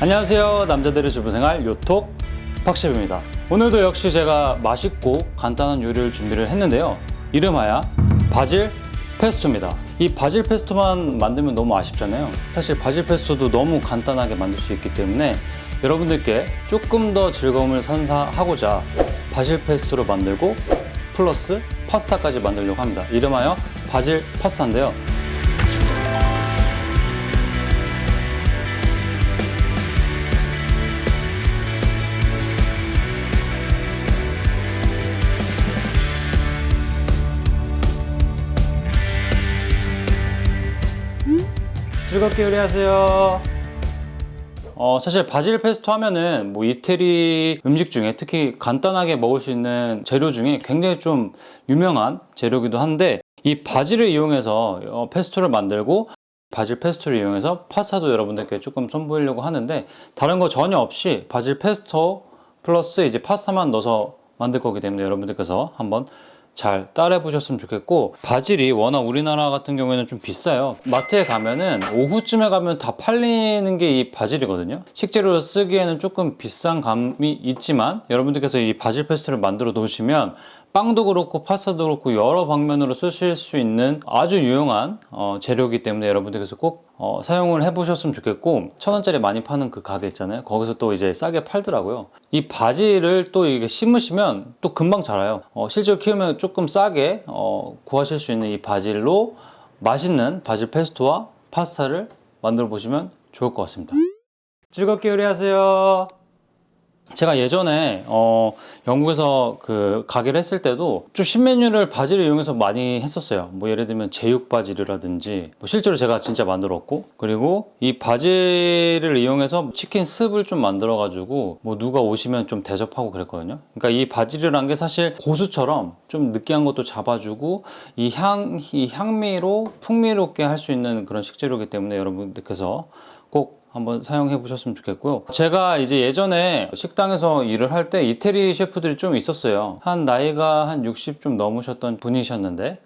안녕하세요. 남자들의 주부생활 요톡 박셰프입니다. 오늘도 역시 제가 맛있고 간단한 요리를 준비를 했는데요. 이름하여 바질 페스토입니다. 이 바질 페스토만 만들면 너무 아쉽잖아요. 사실 바질 페스토도 너무 간단하게 만들 수 있기 때문에 여러분들께 조금 더 즐거움을 선사하고자 바질 페스토를 만들고 플러스 파스타까지 만들려고 합니다. 이름하여 바질 파스타인데요. 즐겁게 요리하세요. 사실 바질 페스토 하면은 뭐 이태리 음식 중에 특히 간단하게 먹을 수 있는 재료 중에 굉장히 좀 유명한 재료이기도 한데, 이 바질을 이용해서 페스토를 만들고 바질 페스토를 이용해서 파스타도 여러분들께 조금 선보이려고 하는데, 다른 거 전혀 없이 바질 페스토 플러스 이제 파스타만 넣어서 만들 거기 때문에 여러분들께서 한번 잘 따라해 보셨으면 좋겠고, 바질이 워낙 우리나라 같은 경우에는 좀 비싸요. 마트에 가면은 오후쯤에 가면 다 팔리는 게 이 바질이거든요. 식재료로 쓰기에는 조금 비싼 감이 있지만 여러분들께서 이 바질 페스토를 만들어 놓으시면 빵도 그렇고 파스타도 그렇고 여러 방면으로 쓰실 수 있는 아주 유용한 재료이기 때문에 여러분들께서 꼭 사용을 해보셨으면 좋겠고, 1,000원짜리 많이 파는 그 가게 있잖아요. 거기서 또 이제 싸게 팔더라고요. 이 바질을 또 이게 심으시면 또 금방 자라요. 실제로 키우면 조금 싸게 구하실 수 있는 이 바질로 맛있는 바질 페스토와 파스타를 만들어 보시면 좋을 것 같습니다. 즐겁게 요리하세요. 제가 예전에 영국에서 그 가게를 했을 때도 좀 신메뉴를 바질을 이용해서 많이 했었어요. 뭐 예를 들면 제육 바질이라든지, 뭐 실제로 제가 진짜 만들었고, 그리고 이 바질을 이용해서 치킨 스프를 좀 만들어 가지고 뭐 누가 오시면 좀 대접하고 그랬거든요. 그러니까 이 바질이라는 게 사실 고수처럼 좀 느끼한 것도 잡아주고 이 향미로 풍미롭게 할 수 있는 그런 식재료이기 때문에 여러분들께서 꼭 한번 사용해 보셨으면 좋겠고요. 제가 이제 예전에 식당에서 일을 할 때 이태리 셰프들이 좀 있었어요. 한 나이가 한 60 좀 넘으셨던 분이셨는데,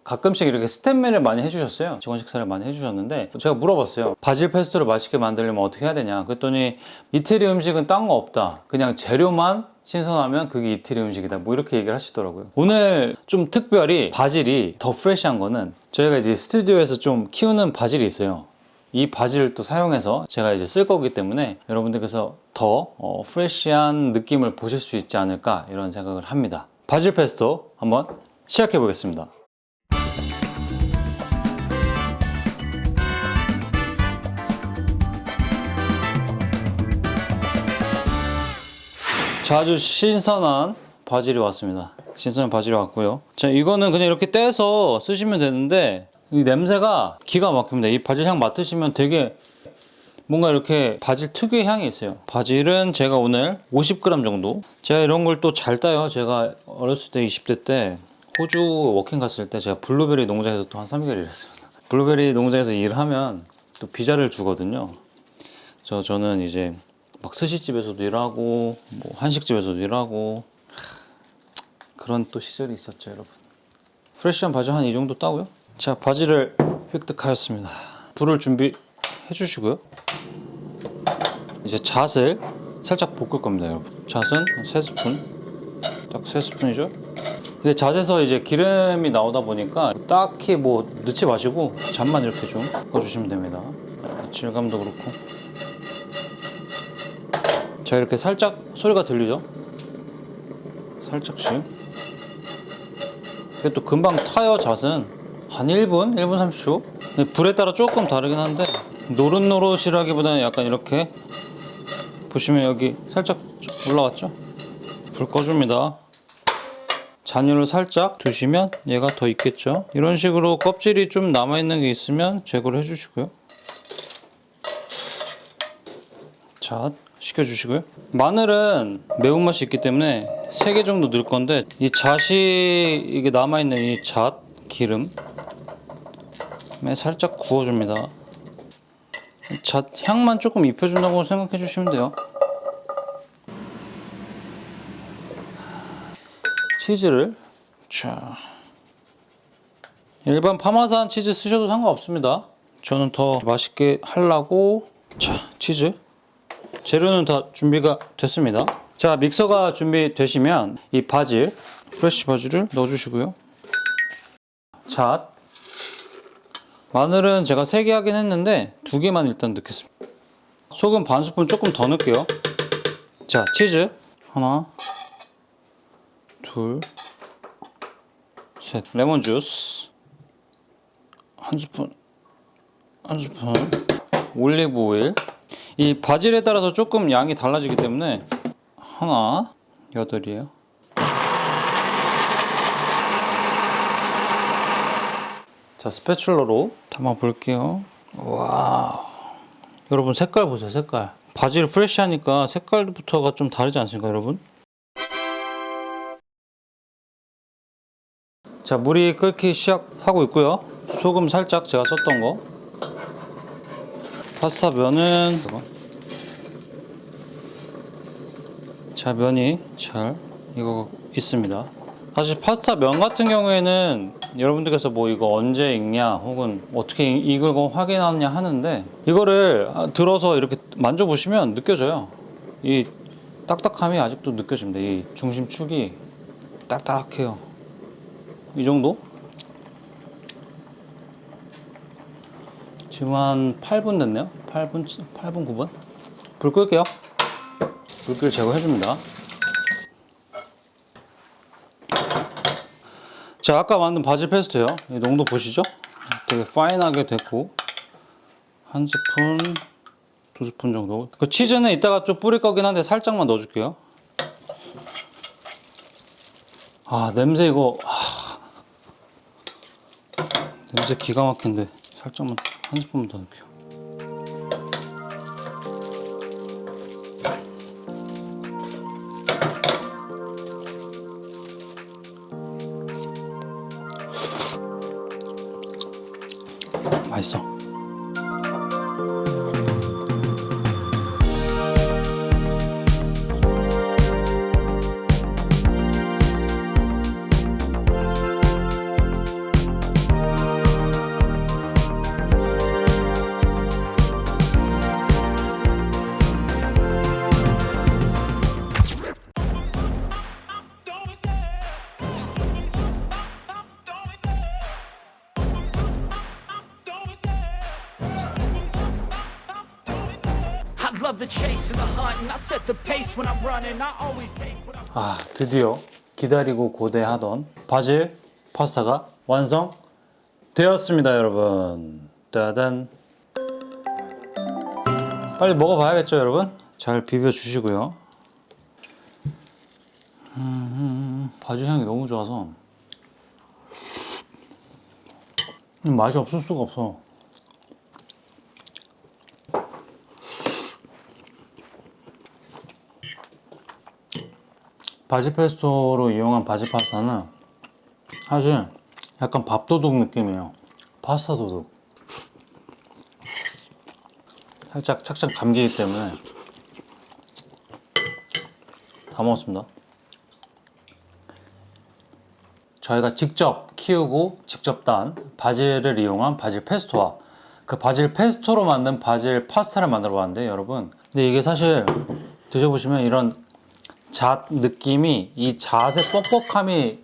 가끔씩 이렇게 스텝맨을 많이 해주셨어요. 직원 식사를 많이 해주셨는데, 제가 물어봤어요. 바질 페스토를 맛있게 만들려면 어떻게 해야 되냐. 그랬더니 이태리 음식은 딴 거 없다. 그냥 재료만 신선하면 그게 이태리 음식이다. 뭐 이렇게 얘기를 하시더라고요. 오늘 좀 특별히 바질이 더 프레시한 거는, 저희가 이제 스튜디오에서 좀 키우는 바질이 있어요. 이 바질을 또 사용해서 제가 이제 쓸 거기 때문에 여러분들께서 더 프레시한 느낌을 보실 수 있지 않을까, 이런 생각을 합니다. 바질 페스토 한번 시작해 보겠습니다. 자, 아주 신선한 바질이 왔습니다. 신선한 바질이 왔고요. 자, 이거는 그냥 이렇게 떼서 쓰시면 되는데, 이 냄새가 기가 막힙니다. 이 바질 향 맡으시면 되게 뭔가 이렇게 바질 특유의 향이 있어요. 바질은 제가 오늘 50g 정도. 제가 이런 걸 또 잘 따요. 제가 어렸을 때 20대 때 호주 워킹 갔을 때 제가 블루베리 농장에서 또 한 3개월 일했습니다. 블루베리 농장에서 일하면 또 비자를 주거든요. 저는 이제 막 스시집에서도 일하고 뭐 한식집에서도 일하고 그런 또 시절이 있었죠, 여러분. 프레시한 바질 한 이 정도 따고요. 자, 바질을 획득하였습니다. 불을 준비해 주시고요. 이제 잣을 살짝 볶을 겁니다, 여러분. 잣은 3스푼, 딱 3스푼이죠. 근데 잣에서 이제 기름이 나오다 보니까 딱히 뭐 넣지 마시고 잣만 이렇게 좀 볶아주시면 됩니다. 질감도 그렇고. 자, 이렇게 살짝 소리가 들리죠? 살짝씩. 이게 또 금방 타요, 잣은. 한 1분? 1분 30초? 불에 따라 조금 다르긴 한데, 노릇노릇이라기보다는 약간 이렇게 보시면 여기 살짝 올라왔죠? 불 꺼줍니다. 잔유를 살짝 두시면 얘가 더 익겠죠? 이런 식으로 껍질이 좀 남아있는 게 있으면 제거를 해주시고요. 자, 식혀주시고요. 마늘은 매운맛이 있기 때문에 3개 정도 넣을 건데, 이 잣이 이게 남아있는 이 잣 기름에 살짝 구워줍니다. 잣 향만 조금 입혀준다고 생각해 주시면 돼요. 치즈를, 자, 일반 파마산 치즈 쓰셔도 상관없습니다. 저는 더 맛있게 하려고, 자, 치즈 재료는 다 준비가 됐습니다. 자, 믹서가 준비되시면 이 바질, 프레쉬 바질을 넣어주시고요. 잣, 마늘은 제가 3개 하긴 했는데 2개만 일단 넣겠습니다. 소금 반 스푼 조금 더 넣을게요. 자, 치즈 하나, 둘, 셋, 레몬 주스 한 스푼, 올리브 오일. 이 바질에 따라서 조금 양이 달라지기 때문에 하나, 8이에요. 자, 스패츌러로 담아 볼게요. 와, 여러분 색깔 보세요. 색깔. 바질 프레쉬하니까 색깔부터가 좀 다르지 않습니까, 여러분? 자, 물이 끓기 시작하고 있고요. 소금 살짝 제가 썼던 거. 파스타 면은 자, 면이 잘 익어 있습니다. 사실 파스타 면 같은 경우에는 여러분들께서 뭐 이거 언제 익냐 혹은 어떻게 익을 거 확인하느냐 하는데, 이거를 들어서 이렇게 만져보시면 느껴져요. 이 딱딱함이 아직도 느껴집니다. 이 중심축이 딱딱해요. 이 정도? 지금 한 8분 됐네요. 8분, 9분? 불 끌게요. 물기를 제거해줍니다. 자, 아까 만든 바질 페스토요. 이 농도 보시죠? 되게 파인하게 됐고, 한 스푼, 2스푼 정도. 그 치즈는 이따가 좀 뿌릴 거긴 한데 살짝만 넣어줄게요. 아, 냄새 이거. 냄새 기가 막힌데 살짝만, 한 스푼만 더 넣을게요. 맛있어. Love the chase and the hunt, and I set the pace when I'm running. I always take what I 아, 드디어 기다리고 고대하던 바질 파스타가 완성되었습니다, 여러분. 따단. 빨리 먹어봐야겠죠, 여러분? 잘 비벼주시고요. 바질 향이 너무 좋아서 맛이 없을 수가 없어. 바질 페스토로 이용한 바질 파스타는 사실 약간 밥도둑 느낌이에요. 파스타 도둑. 살짝 착착 감기기 때문에 다 먹었습니다. 저희가 직접 키우고 직접 딴 바질을 이용한 바질 페스토와 그 바질 페스토로 만든 바질 파스타를 만들어 봤는데, 여러분, 근데 이게 사실 드셔보시면 이런 잣 느낌이, 이 잣의 뻑뻑함이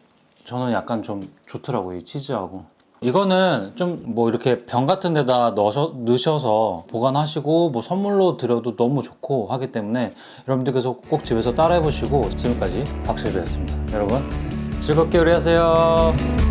저는 약간 좀 좋더라고요. 이 치즈하고. 이거는 좀 뭐 이렇게 병 같은 데다 넣으셔서 보관하시고 뭐 선물로 드려도 너무 좋고 하기 때문에 여러분들께서 꼭 집에서 따라해 보시고. 지금까지 박실배였습니다. 여러분, 즐겁게 요리하세요.